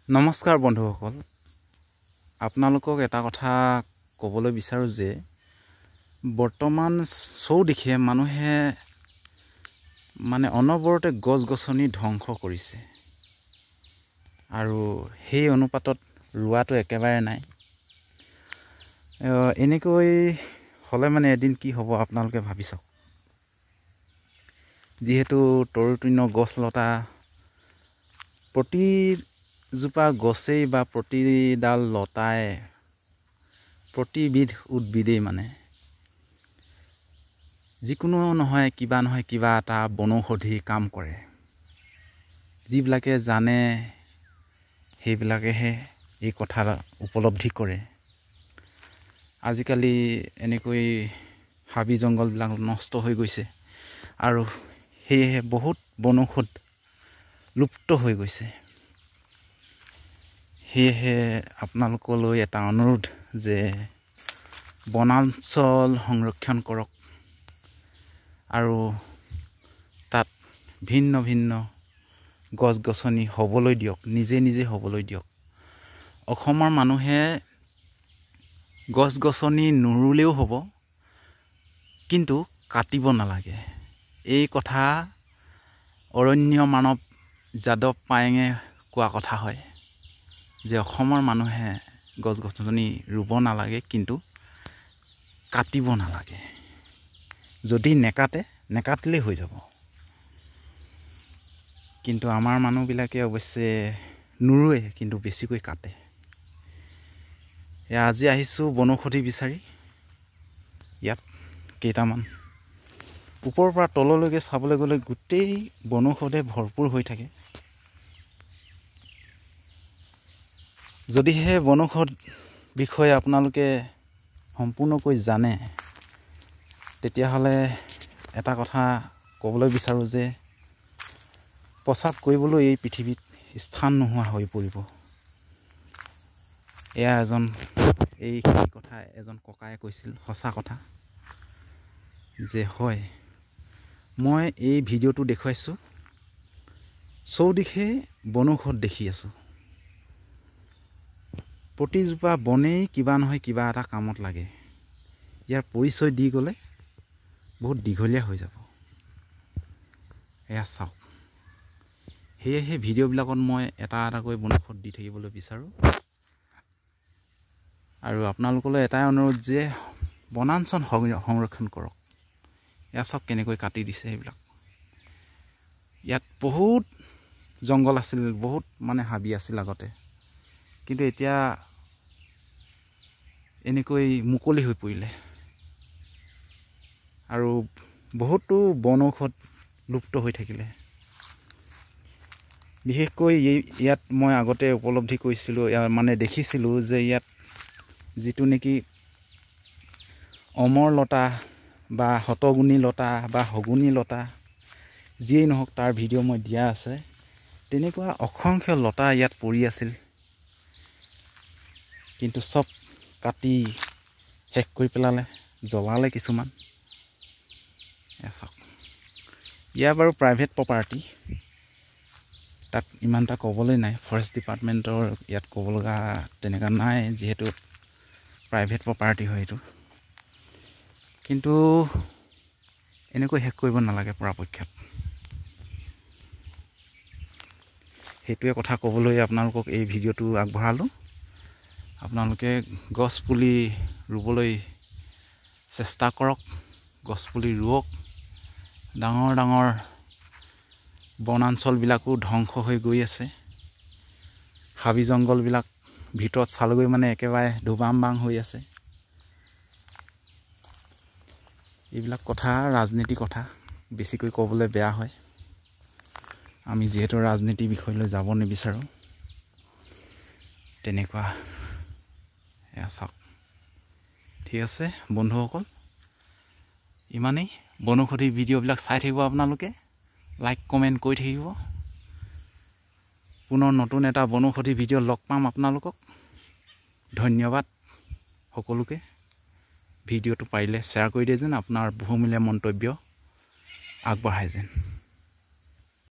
নমস্কাৰ বন্ধুসকল, আপোনালোকক এটা কথা ক'বলৈ বিচাৰোঁ যে বৰ্তমান চৌদিশে মানুহে অনবৰতে গছ-গছনি ধ্বংস কৰিছে আৰু সেই অনুপাতত ৰোৱাটো একেবাৰে নাই। এনেকৈ হ'লে এদিন কি হ'ব আপোনালোকে ভাবি চাওক। যিহেতু তৰুতৃণ গছলতা প্ৰতিজোপা গছেই বা প্ৰতিডাল লতাই প্ৰতিবিধ উদ্ভিদেই যিকোনো নহয় কিবা এটা বনৌষধি কাম কৰে। যিবিলাকে জানে সেইবিলাকেহে এই কথা উপলব্ধি কৰে। আজিকালি এনেকৈ হাবি জংঘলবিলাক নষ্ট হৈ গৈছে আৰু সেয়েহে বহুত বনৌষধ লুপ্ত হৈ গৈছে। সেয়েহে আপোনালোকলৈ এটা অনুৰোধ যে বনাঞ্চল সংৰক্ষণ কৰক আৰু তাত ভিন্ন ভিন্ন গছ-গছনি হ'বলৈ দিয়ক, নিজে হ'বলৈ দিয়ক। অসমৰ মানুহে গছ-গছনি নুৰুলেও হ'ব, কিন্তু কাটিব নালাগে। এই কথা অৰণ্য মানৱ যাদৱ পায়েঙে কোৱা কথা হয় যে অসমৰ মানুহে গছ-গছনি ৰুব নালাগে, কিন্তু কাটিব নালাগে। যদি নেকাটিলেই হৈ যাব। কিন্তু আমাৰ মানুহবিলাকে অৱশ্যে নুৰুৱে, কিন্তু বেছিকৈ কাটে। আজি আহিছোঁ বনৌষধি বিচাৰি। ইয়াত কেইটামান ওপৰৰ পৰা তললৈকে চাবলৈ গ'লে গোটেই বনৌষধে ভৰপূৰ হৈ থাকে। যদিহে বনৌষধ বিষয়ে আপোনালোকে সম্পূৰ্ণকৈ জানে, তেতিয়াহ'লে এটা কথা ক'বলৈ বিচাৰোঁ যে প্ৰস্ৰাৱ কৰিবলৈ এই পৃথিৱীত স্থান নোহোৱা হৈ পৰিব। এইখিনি কথা এজন ককায়ে কৈছিল, সঁচা কথা যে হয়। মই এই ভিডিঅ'টো দেখুৱাইছোঁ, চৌদিশে বনৌষধ দেখি আছোঁ। প্ৰতিজোপা বনেই কিবা নহয় কিবা এটা কামত লাগে। ইয়াৰ পৰিচয় দি গ'লে বহুত দীঘলীয়া হৈ যাব। এয়া চাওক। সেয়েহে ভিডিঅ'বিলাকত মই এটা এটাকৈ বনৌষধ দি থাকিবলৈ বিচাৰোঁ। আৰু আপোনালোকলৈ এটাই অনুৰোধ যে বনাঞ্চল সংৰক্ষণ কৰক। এয়া চাওক কেনেকৈ কাটি দিছে এইবিলাক। ইয়াত বহুত জংঘল আছিল, বহুত হাবি আছিল আগতে, কিন্তু এতিয়া এনেকৈ মুকলি হৈ পৰিলে আৰু বহুতো বনৌষধ লুপ্ত হৈ থাকিলে। বিশেষকৈ ইয়াত মই আগতে উপলব্ধি কৰিছিলোঁ, দেখিছিলোঁ যে ইয়াত যিটো নেকি অমৰ লতা বা শতগুণী লতা বা শগুনী লতা যিয়েই নহওক, তাৰ ভিডিঅ' মই দিয়া আছে। তেনেকুৱা অসংখ্য লতা ইয়াত পৰি আছিল, কিন্তু চব কাটি শেষ কৰি পেলালে, জ্বলালে কিছুমান। চাওক, ইয়াৰ বাৰু প্ৰাইভেট প্ৰপাৰ্টি, তাত ইমান এটা ক'বলৈ নাই। ফৰেষ্ট ডিপাৰ্টমেণ্টৰ ইয়াত ক'ব লগা তেনেকুৱা নাই, যিহেতু প্ৰাইভেট প্ৰপাৰ্টি হয় এইটো। কিন্তু এনেকৈ শেষ কৰিব নালাগে পৰাপক্ষত। সেইটোৱে কথা ক'বলৈ আপোনালোকক এই ভিডিঅ'টো আগবঢ়ালোঁ। আপোনালোকে গছ পুলি ৰুবলৈ চেষ্টা কৰক, গছ পুলি ৰুৱক। ডাঙৰ ডাঙৰ বনাঞ্চলবিলাকো ধ্বংস হৈ গৈ আছে। হাবি জংঘলবিলাক ভিতৰত চালগৈ একেবাৰে ধুবাং হৈ আছে। এইবিলাক কথা ৰাজনীতি কথা, বেছিকৈ ক'বলৈ বেয়া হয়। আমি যিহেতু ৰাজনীতিৰ বিষয়লৈ যাব নিবিচাৰোঁ। তেনেকুৱা। এয়া চাওক। ঠিক আছে বন্ধুসকল, ইমানেই। বনৌষধি ভিডিঅ'বিলাক চাই থাকিব আপোনালোকে, লাইক কমেণ্ট কৰি থাকিব। পুনৰ নতুন এটা বনৌষধি ভিডিঅ' লগ পাম আপোনালোকক। ধন্যবাদ সকলোকে। ভিডিঅ'টো পাৰিলে শ্বেয়াৰ কৰি দিয়ে যেন, আপোনাৰ বহুমূলীয়া মন্তব্য আগবঢ়াই যেন।